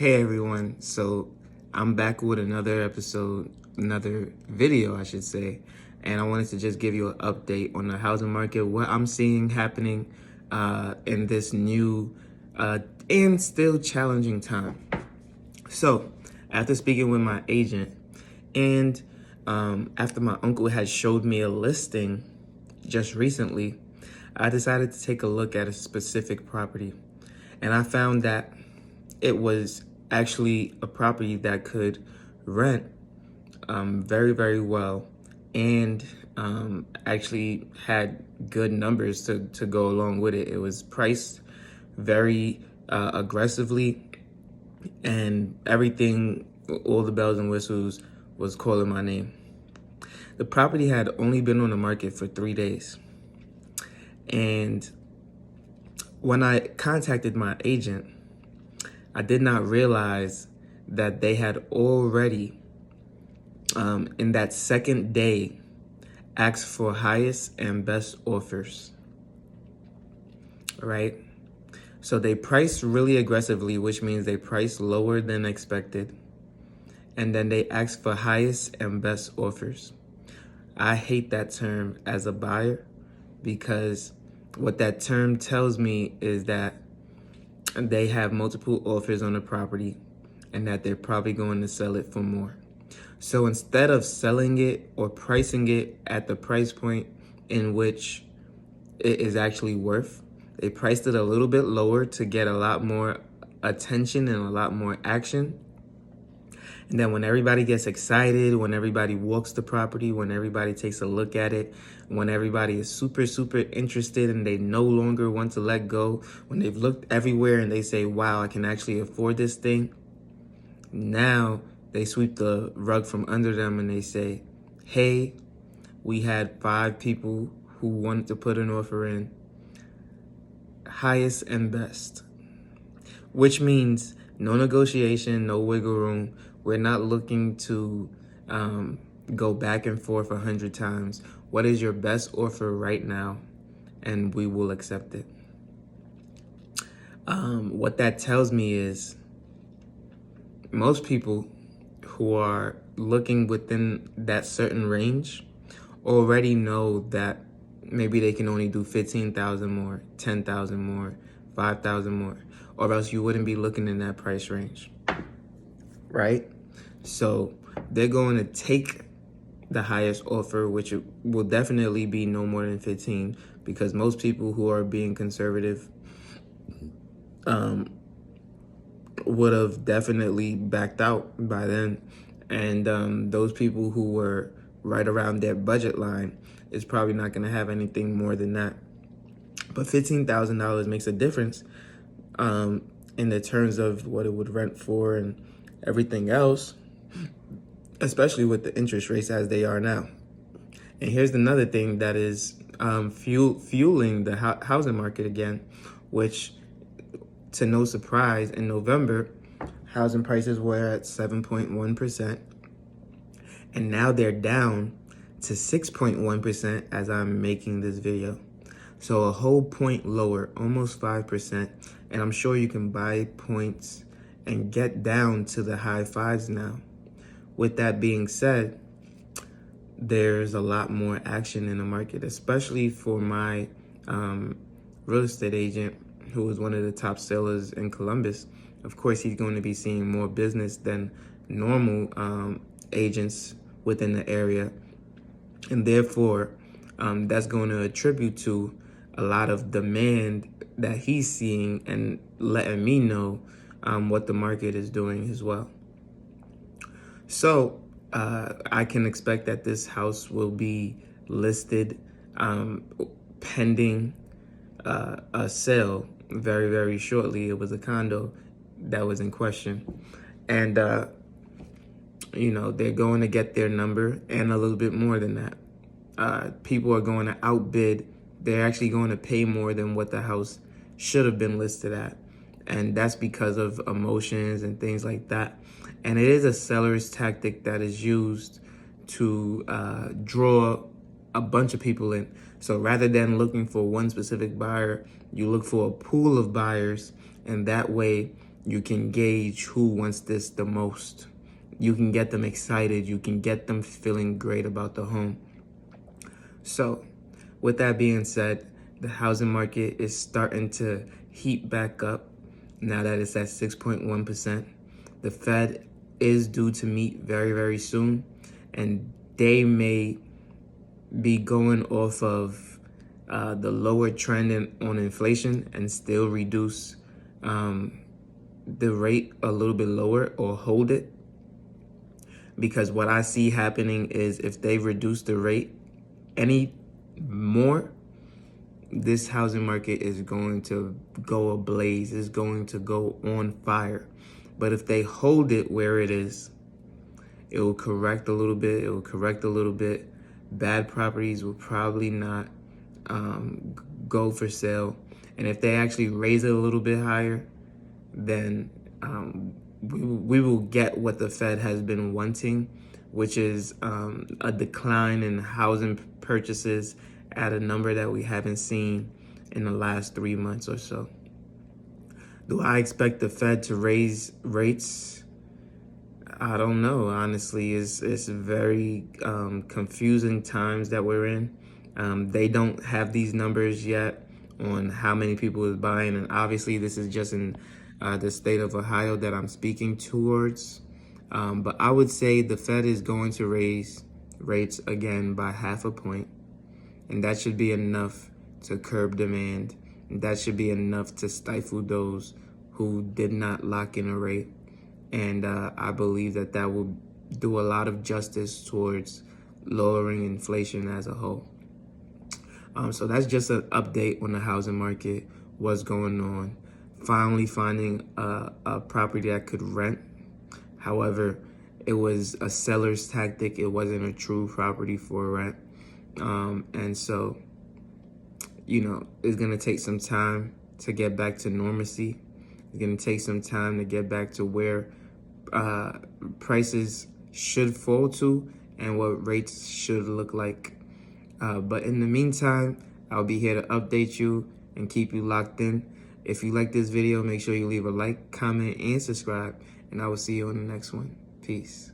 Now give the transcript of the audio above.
Hey everyone, so I'm back with another episode, another video, I should say, and I wanted to just give you an update on the housing market, what I'm seeing happening in this new and still challenging time. So, after speaking with my agent and after my uncle had showed me a listing just recently, I decided to take a look at a specific property, and I found that it was actually a property that could rent very, very well, and actually had good numbers to go along with it. It was priced very aggressively, and everything, all the bells and whistles, was calling my name. The property had only been on the market for 3 days. And when I contacted my agent, I did not realize that they had already, in that second day, asked for highest and best offers, right? So they priced really aggressively, which means they priced lower than expected. And then they asked for highest and best offers. I hate that term as a buyer, because what that term tells me is that they have multiple offers on the property and that they're probably going to sell it for more. So instead of selling it or pricing it at the price point in which it is actually worth, they priced it a little bit lower to get a lot more attention and a lot more action. And then when everybody gets excited, when everybody walks the property, when everybody takes a look at it, when everybody is super, super interested and they no longer want to let go, when they've looked everywhere and they say, wow, I can actually afford this thing, now they sweep the rug from under them and they say, hey, we had 5 people who wanted to put an offer in, highest and best, which means no negotiation, no wiggle room. We're not looking to go back and forth 100 times. What is your best offer right now? And we will accept it. What that tells me is most people who are looking within that certain range already know that maybe they can only do 15,000 more, 10,000 more, 5,000 more, or else you wouldn't be looking in that price range, right? So they're going to take the highest offer, which will definitely be no more than 15, because most people who are being conservative would have definitely backed out by then. And those people who were right around their budget line is probably not going to have anything more than that. But $15,000 makes a difference in the terms of what it would rent for and everything else, especially with the interest rates as they are now. And here's another thing that is fueling the housing market again, which, to no surprise, in November, housing prices were at 7.1%, and now they're down to 6.1% as I'm making this video. So a whole point lower, almost 5%, and I'm sure you can buy points and get down to the high 5s now. With that being said, there's a lot more action in the market, especially for my real estate agent, who is one of the top sellers in Columbus. Of course, he's going to be seeing more business than normal agents within the area. And therefore, that's going to attribute to a lot of demand that he's seeing and letting me know what the market is doing as well. So I can expect that this house will be listed pending a sale very, very shortly. It was a condo that was in question. And, they're going to get their number and a little bit more than that. People are going to outbid. They're actually going to pay more than what the house should have been listed at. And that's because of emotions and things like that. And it is a seller's tactic that is used to draw a bunch of people in. So rather than looking for one specific buyer, you look for a pool of buyers, and that way you can gauge who wants this the most. You can get them excited. You can get them feeling great about the home. So with that being said, the housing market is starting to heat back up now that it's at 6.1%. The Fed is due to meet very, very soon, and they may be going off of the lower trend on inflation and still reduce the rate a little bit lower or hold it. Because what I see happening is if they reduce the rate any more, this housing market is going to go ablaze, is going to go on fire. But if they hold it where it is, it will correct a little bit. It will correct a little bit. Bad properties will probably not go for sale. And if they actually raise it a little bit higher, then we will get what the Fed has been wanting, which is a decline in housing purchases at a number that we haven't seen in the last 3 months or so. Do I expect the Fed to raise rates? I don't know. Honestly, it's very confusing times that we're in. They don't have these numbers yet on how many people is buying, and obviously this is just in the state of Ohio that I'm speaking towards. But I would say the Fed is going to raise rates again by 0.5 point, and that should be enough to curb demand. That should be enough to stifle those who did not lock in a rate. And I believe that that will do a lot of justice towards lowering inflation as a whole. So that's just an update on the housing market, what's going on. Finally finding a property that could rent. However, it was a seller's tactic. It wasn't a true property for rent. And so, you know, it's going to take some time to get back to normalcy. It's going to take some time to get back to where prices should fall to and what rates should look like. But in the meantime, I'll be here to update you and keep you locked in. If you like this video, make sure you leave a like, comment, and subscribe. And I will see you on the next one. Peace.